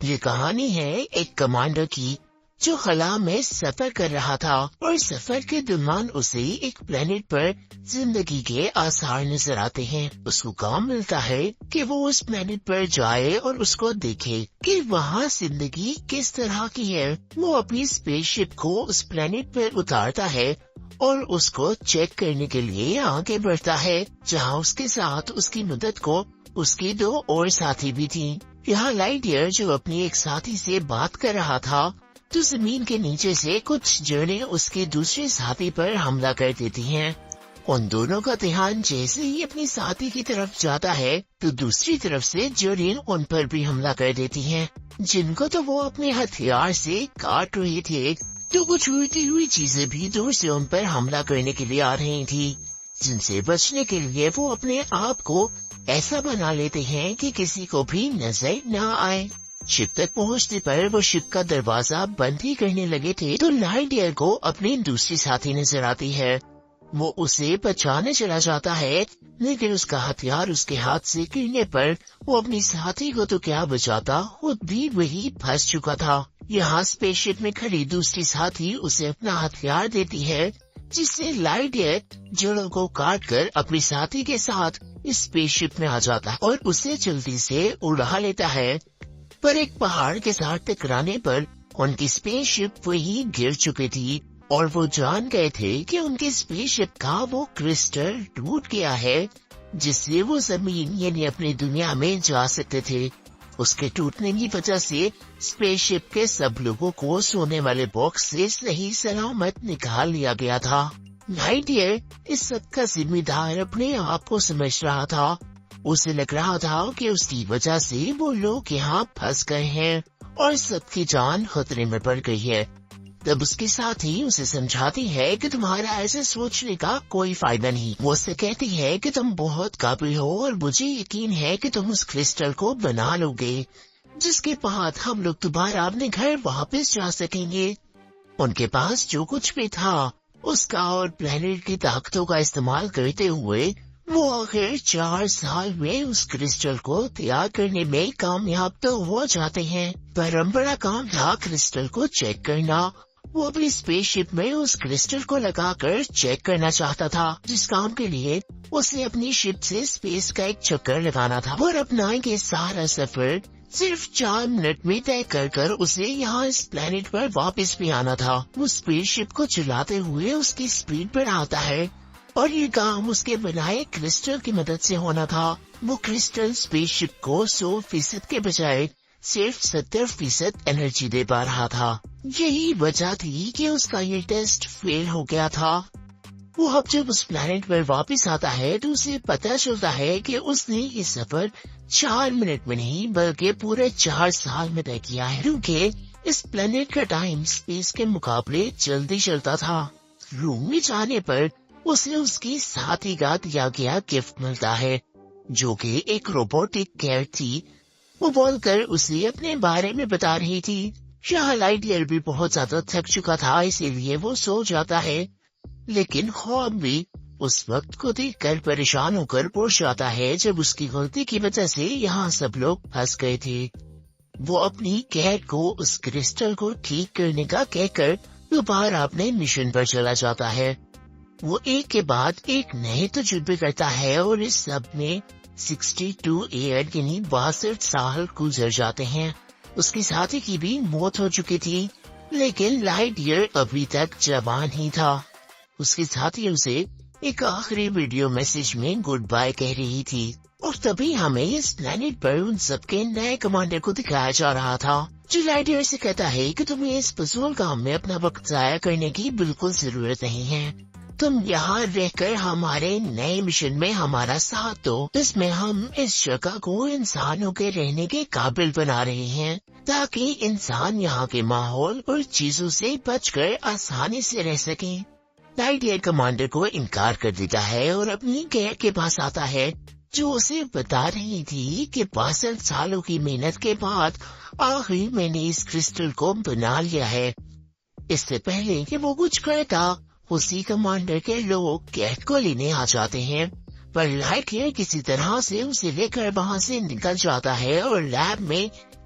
یہ کہانی ہے ایک کمانڈر کی جو خلا میں سفر کر رہا تھا اور سفر کے دوران اسے ایک پلانٹ پر زندگی کے آثار نظر آتے ہیں۔ اس کو کام ملتا ہے کہ وہ اس پلانٹ پر جائے اور اس کو دیکھے کہ وہاں زندگی کس طرح کی ہے۔ وہ اپنی اسپیس شپ کو اس پلانٹ پر اتارتا ہے اور اس کو چیک کرنے کے لیے آگے بڑھتا ہے، جہاں اس کے ساتھ اس کی مدد کو اس کی 2 اور ساتھی بھی تھی۔ یہاں لائٹ ایئر جو اپنی ایک ساتھی سے بات کر رہا تھا تو زمین کے نیچے سے کچھ جڑیں اس کے دوسرے ساتھی پر حملہ کر دیتی ہیں۔ ان دونوں کا دھیان جیسے ہی اپنی ساتھی کی طرف جاتا ہے تو دوسری طرف سے جڑیں ان پر بھی حملہ کر دیتی ہیں، جن کو تو وہ اپنے ہتھیار سے کاٹ رہے تھے، تو کچھ اڑتی ہوئی چیزیں بھی دور سے ان پر حملہ کرنے کے لیے آ رہی تھی، جن سے بچنے کے لیے وہ اپنے آپ کو ایسا بنا لیتے ہیں کہ کسی کو بھی نظر نہ آئے۔ شپ تک پہنچنے پر وہ شپ کا دروازہ بند ہی کرنے لگے تھے تو لائٹ ایئر کو اپنی دوسری ساتھی نظر آتی ہے۔ وہ اسے بچانے چلا جاتا ہے، لیکن اس کا ہتھیار اس کے ہاتھ سے گرنے پر وہ اپنی ساتھی کو تو کیا بچاتا، خود بھی وہی پھنس چکا تھا۔ یہاں اسپیس شپ میں کھڑی دوسری ساتھی اسے اپنا ہتھیار دیتی ہے، جس سے لائٹ ایئر جڑوں کو کاٹ کر اپنی ساتھی کے ساتھ اسپیس شپ میں آ جاتا ہے اور اسے جلدی سے اڑا لیتا ہے، پر ایک پہاڑ کے ساتھ ٹکرانے پر ان کی اسپیس شپ وہی گر چکی تھی اور وہ جان گئے تھے کہ ان کی اسپیس شپ کا وہ کرسٹل ٹوٹ گیا ہے جس سے وہ زمین یعنی اپنی دنیا میں جا سکتے تھے۔ اس کے ٹوٹنے کی وجہ سے اسپیس شپ کے سب لوگوں کو سونے والے باکس سے صحیح سلامت نکال لیا گیا تھا۔ لائٹ ایئر اس سب کا ذمہ دار اپنے آپ کو سمجھ رہا تھا۔ اسے لگ رہا تھا کہ اس کی وجہ سے وہ لوگ یہاں پھنس گئے ہیں اور سب کی جان خطرے میں پڑ گئی ہے۔ تب اس کے ساتھی اسے سمجھاتی ہے کہ تمہارا ایسے سوچنے کا کوئی فائدہ نہیں۔ وہ اسے کہتی ہے کہ تم بہت قابل ہو اور مجھے یقین ہے کہ تم اس کرسٹل کو بنا لو گے، جس کے بعد ہم لوگ دوبارہ اپنے گھر واپس جا سکیں گے۔ ان کے پاس جو کچھ بھی تھا اس کا اور پلانٹ کی طاقتوں کا استعمال کرتے ہوئے وہ آخر 4 سال میں اس کرسٹل کو تیار کرنے میں کامیاب تو ہو جاتے ہیں، پر بڑا کام تھا کرسٹل کو چیک کرنا۔ وہ اپنی اسپیس شپ میں اس کرسٹل کو لگا کر چیک کرنا چاہتا تھا، جس کام کے لیے اسے اپنی شپ سے اسپیس کا ایک چکر لگانا تھا اور اپنا یہ سارا سفر صرف 4 منٹ میں طے کر کر اسے یہاں اس پلانٹ پر واپس بھی آنا تھا۔ وہ اسپیس شپ کو چلاتے ہوئے اس کی اسپیڈ بڑھاتا ہے اور یہ کام اس کے بنائے کرسٹل کی مدد سے ہونا تھا۔ وہ کرسٹل اسپیس شپ کو 100% کے بجائے صرف 70% انرجی دے پا رہا تھا۔ یہی وجہ تھی کہ اس کا یہ ٹیسٹ فیل ہو گیا تھا۔ وہ اب جب اس پلانٹ پر واپس آتا ہے تو اسے پتہ چلتا ہے کہ اس نے یہ سفر 4 منٹ میں نہیں بلکہ پورے 4 سال میں طے کیا ہے، کیونکہ اس پلانٹ کا ٹائم اسپیس کے مقابلے جلدی چلتا تھا۔ روم میں جانے پر اسے اس کی ساتھی کا دیا گیا گفٹ ملتا ہے، جو کہ ایک روبوٹک کیٹ تھی۔ وہ بول کر اسے اپنے بارے میں بتا رہی تھی۔ یہاں لائٹ ایئر بھی بہت زیادہ تھک چکا تھا، اسی لیے وہ سو جاتا ہے، لیکن خواب بھی اس وقت کو دیکھ کر پریشان ہو کر پڑ جاتا ہے جب اس کی غلطی کی وجہ سے یہاں سب لوگ پھنس گئے تھے۔ وہ اپنی کیٹ کو اس کرسٹل کو ٹھیک کرنے کا کہہ کر دوبارہ اپنے مشن پر چلا جاتا ہے۔ وہ ایک کے بعد ایک نئے تجربے کرتا ہے اور اس سب میں 62 ایئر یعنی 62 سال گزر جاتے ہیں۔ اس کی ساتھی کی بھی موت ہو چکی تھی، لیکن لائٹ ایئر ابھی تک جوان ہی تھا۔ اس کی ساتھی اسے ایک آخری ویڈیو میسج میں گڈ بائے کہہ رہی تھی، اور تبھی ہمیں اس پلانٹ پر ان سب کے نئے کمانڈر کو دکھایا جا رہا تھا، جو لائٹ ایئر سے کہتا ہے کہ تمہیں اس فضول کام میں اپنا وقت ضائع کرنے کی بالکل ضرورت نہیں ہے۔ تم یہاں رہ کر ہمارے نئے مشن میں ہمارا ساتھ دو، جس میں ہم اس جگہ کو انسانوں کے رہنے کے قابل بنا رہے ہیں، تاکہ انسان یہاں کے ماحول اور چیزوں سے بچ کر آسانی سے رہ سکیں۔ لائٹ ایئر کمانڈر کو انکار کر دیتا ہے اور اپنی کیٹ کے پاس آتا ہے، جو اسے بتا رہی تھی کہ 62 سالوں کی محنت کے بعد آخر میں نے اس کرسٹل کو بنا لیا ہے۔ اس سے پہلے کہ وہ کچھ کرتا، اسی کمانڈر کے لوگ کیٹ کو لینے آ جاتے ہیں، پر لائٹ ایئر کسی طرح سے اسے لے کر وہاں سے نکل جاتا ہے اور لیب میں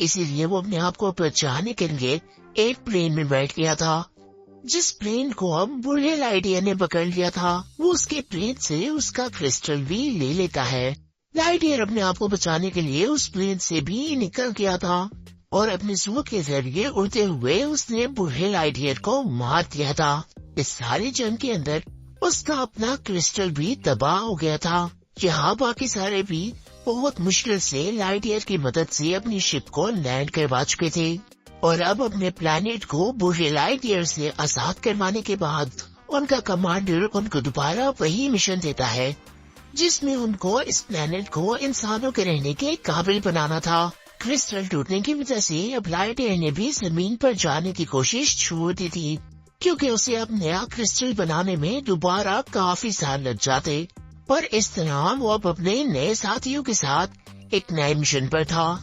اسی لیے وہ اپنے آپ کو بچانے کے لیے ایک پلین میں بیٹھ گیا تھا، جس پلین کو اب بوڑھے لائٹیئر نے پکڑ لیا تھا۔ وہ اس کے پلین سے اس کا کرسٹل بھی لے لیتا ہے۔ لائٹیئر اپنے آپ کو بچانے کے لیے اس پلین سے بھی نکل گیا تھا اور اپنے زو کے ذریعے اڑتے ہوئے اس نے بوڑھے لائٹیئر کو مار دیا تھا۔ اس ساری جنگ کے اندر اس کا اپنا کرسٹل بھی تباہ ہو گیا تھا۔ یہاں باقی سارے بھی بہت مشکل سے لائٹیئر کی مدد سے اپنی شپ کو لینڈ کروا چکے تھے، اور اب اپنے پلانٹ کو بوڑھے لائٹیئر سے آزاد کروانے کے بعد ان کا کمانڈر ان کو دوبارہ وہی مشن دیتا ہے جس میں ان کو اس پلانٹ کو انسانوں کے رہنے کے قابل بنانا تھا۔ کرسٹل ٹوٹنے کی وجہ سے اب لائٹیئر نے بھی زمین پر جانے کی کوشش چھوڑ دی تھی، کیونکہ اسے اب نیا کرسٹل بنانے میں دوبارہ کافی سال لگ جاتے، پر اس طرح وہ اب اپنے نئے ساتھیوں کے ساتھ ایک نئے مشن پر تھا،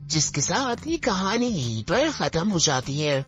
جس کے ساتھ یہ کہانی یہیں پر ختم ہو جاتی ہے۔